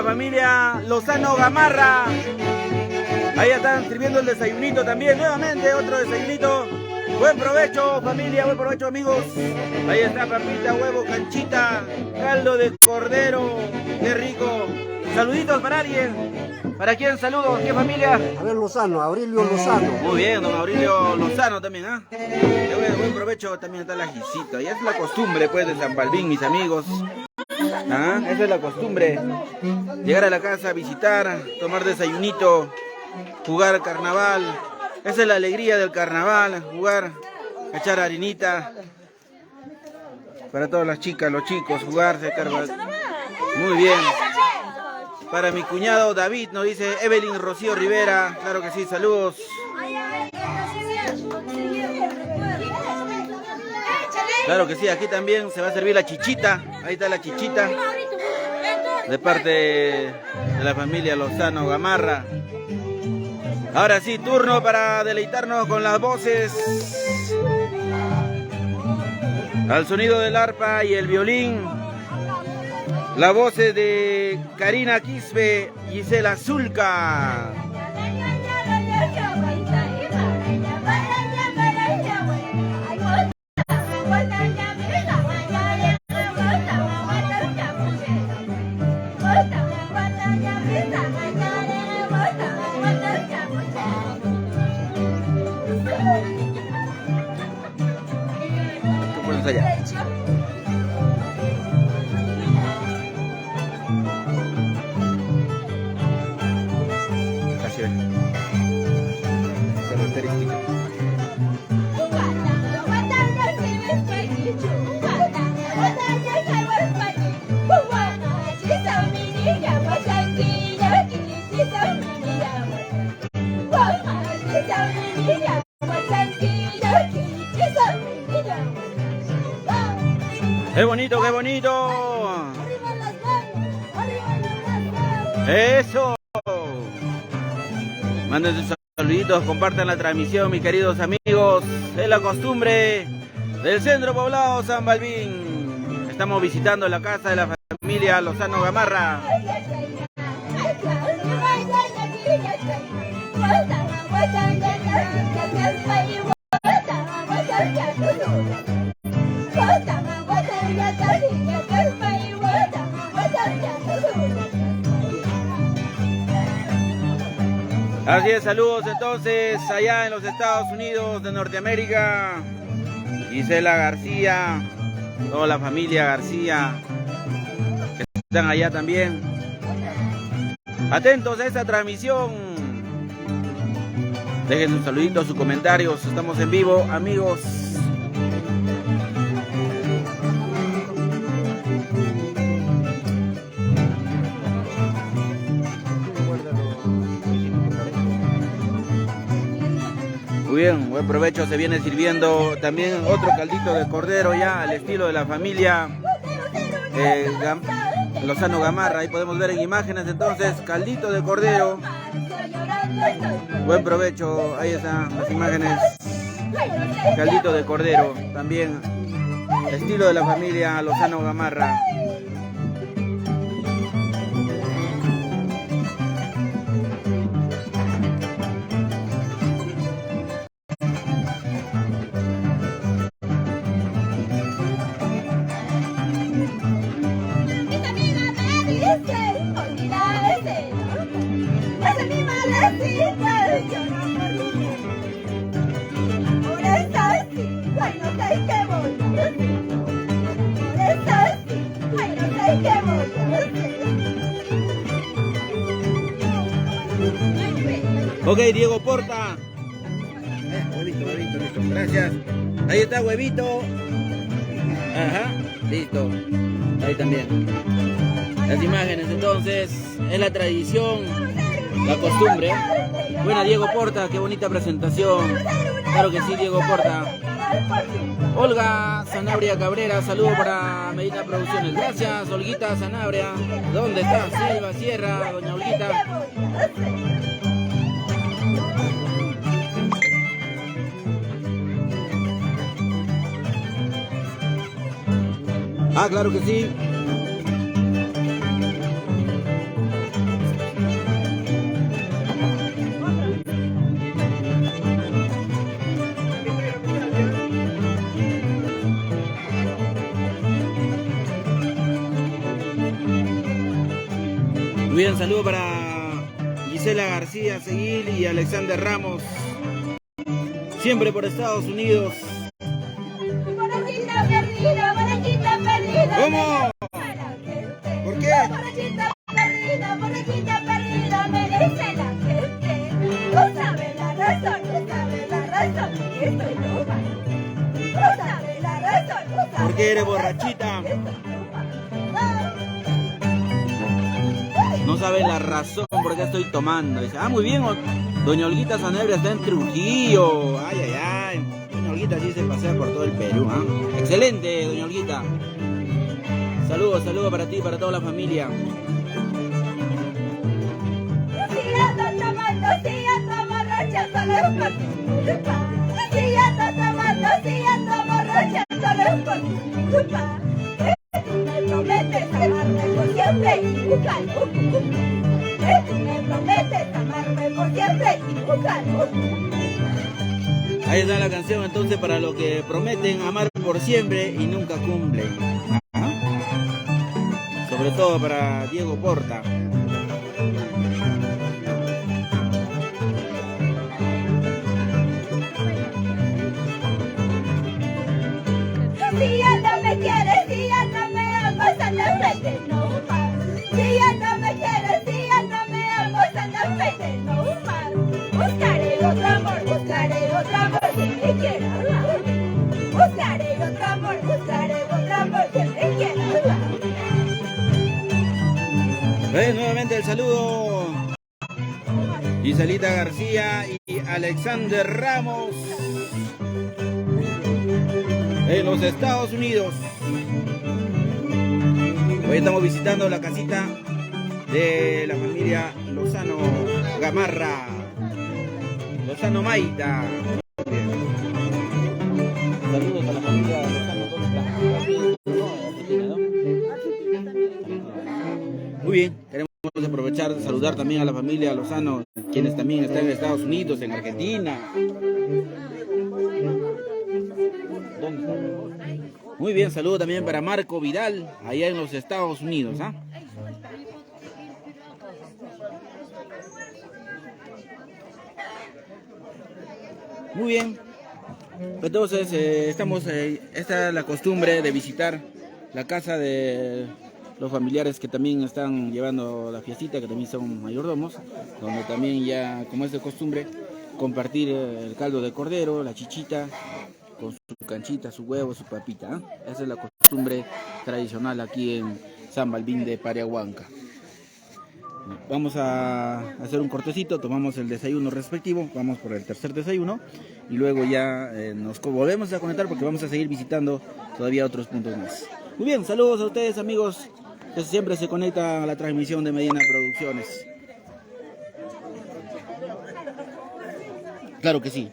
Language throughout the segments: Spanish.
la familia Lozano Gamarra. Ahí están sirviendo el desayunito también, nuevamente otro desayunito. Buen provecho familia, buen provecho amigos. Ahí está papita, huevo, canchita, caldo de cordero, qué rico. Saluditos para alguien. ¿Para quién saludos? ¿Qué familia? A ver, Lozano, Aurelio Lozano. Muy bien, don Aurelio Lozano también, ¿ah? Qué buen provecho, también está la jicita. Ya es la costumbre, pues, de San Balbín, mis amigos. ¿Ah? Esa es la costumbre. Llegar a la casa, visitar, tomar desayunito, jugar carnaval. Esa es la alegría del carnaval, jugar, echar harinita. Para todas las chicas, los chicos, jugarse carnaval. Muy bien. Para mi cuñado David, nos dice Evelyn Rocío Rivera. Claro que sí, saludos. Claro que sí, aquí también se va a servir la chichita. Ahí está la chichita. De parte de la familia Lozano Gamarra. Ahora sí, turno para deleitarnos con las voces. Al sonido del arpa y el violín. Las voces de Karina Quispe, Gisela Zulca. ¿Tú puedes allá? ¡Qué bonito, qué bonito! ¡Eso! Manden sus saluditos, compartan la transmisión, mis queridos amigos. Es la costumbre del centro poblado San Balbín. Estamos visitando la casa de la familia Lozano Gamarra. Así es, saludos entonces allá en los Estados Unidos de Norteamérica. Gisela García, toda la familia García que están allá también. Atentos a esta transmisión. Dejen sus saluditos, sus comentarios. Estamos en vivo, amigos. Muy bien, buen provecho, se viene sirviendo también otro caldito de cordero ya al estilo de la familia Lozano Gamarra. Ahí podemos ver en imágenes entonces, caldito de cordero. Buen provecho, ahí están las imágenes. Caldito de cordero, también estilo de la familia Lozano Gamarra. Ok, Diego Porta. Huevito, listo. Gracias. Ahí está, huevito. Ajá, listo. Ahí también. Las imágenes, entonces, es la tradición, la costumbre. Buena, Diego Porta, qué bonita presentación. Claro que sí, Diego Porta. Olga Sanabria Cabrera, saludo para Medina Producciones. Gracias, Olguita Sanabria. ¿Dónde está? Silva Sierra, doña Olguita. Ah, claro que sí. bien, saludo para Gisela García Seguil y Alexander Ramos. Siempre por Estados Unidos. Borrachita perdida, borrachita perdida. ¿Cómo? ¿Por qué? Borrachita perdida, me dice la gente. No sabe la razón, no sabe la razón. Estoy loca. No sabe la razón, no sabe. ¿Por qué eres borrachita? No sabe la razón por qué estoy tomando. Dice, muy bien, doña Olguita Sanabria está en Trujillo. Ay, ay, ay. Doña Olguita sí se pasea por todo el Perú, ¿eh? Excelente, doña Olguita. Saludos, saludos para ti y para toda la familia. Si ando tomando, si ando borracha, solo es por tu culpa. Si ando tomando, si ando borracha, solo es por tu culpa. Tú me prometes amarme por siempre y nunca lo cumples. Tú me prometes amarme por siempre y nunca lo cumples. Ahí está la canción entonces para los que prometen amar por siempre y nunca cumplen. ¿Ah? Sobre todo para Diego Porta. Si ya no me quieres, si ya no me amas, anda frente, no más. Si ya no me quieres, si ya no me amas, anda frente, no más. Buscaré otro amor que me quiera amar. Buscaré otro amor que me quiera amar. Nuevamente el saludo. Giselita García y Alexander Ramos. En los Estados Unidos. Hoy estamos visitando la casita de la familia Lozano Gamarra. Lozano Maita. Saludos a la familia Lozano. Muy bien, queremos aprovechar de saludar también a la familia Lozano, quienes también están en Estados Unidos, en Argentina. Muy bien, saludo también para Marco Vidal, allá en los Estados Unidos. ¿Ah? Muy bien, entonces esta es la costumbre de visitar la casa de los familiares que también están llevando la fiestita, que también son mayordomos, donde también ya, como es de costumbre, compartir el caldo de cordero, la chichita, con su canchita, su huevo, su papita. Esa es la costumbre tradicional aquí en San Balbín de Pariahuanca. Vamos a hacer un cortecito, tomamos el desayuno respectivo, vamos por el tercer desayuno y luego ya nos volvemos a conectar porque vamos a seguir visitando todavía otros puntos más. Muy bien, saludos a ustedes amigos que siempre se conectan a la transmisión de Medina Producciones. Claro que sí.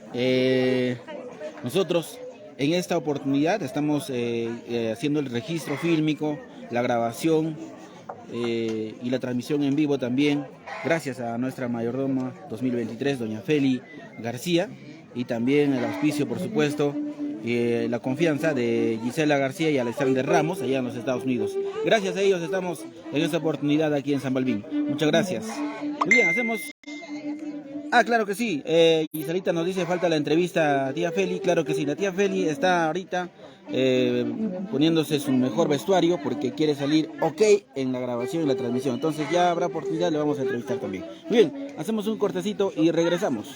Nosotros en esta oportunidad estamos haciendo el registro fílmico, la grabación y la transmisión en vivo también, gracias a nuestra mayordoma 2023, doña Feli García, y también el auspicio, por supuesto, la confianza de Gisela García y Alexander Ramos, allá en los Estados Unidos. Gracias a ellos estamos en esta oportunidad aquí en San Balbín. Muchas gracias. Muy bien, hacemos... claro que sí, Giselita nos dice falta la entrevista a tía Feli. Claro que sí, la tía Feli está ahorita poniéndose su mejor vestuario porque quiere salir ok en la grabación y la transmisión. Entonces ya habrá oportunidad, le vamos a entrevistar también. Muy bien, hacemos un cortecito y regresamos.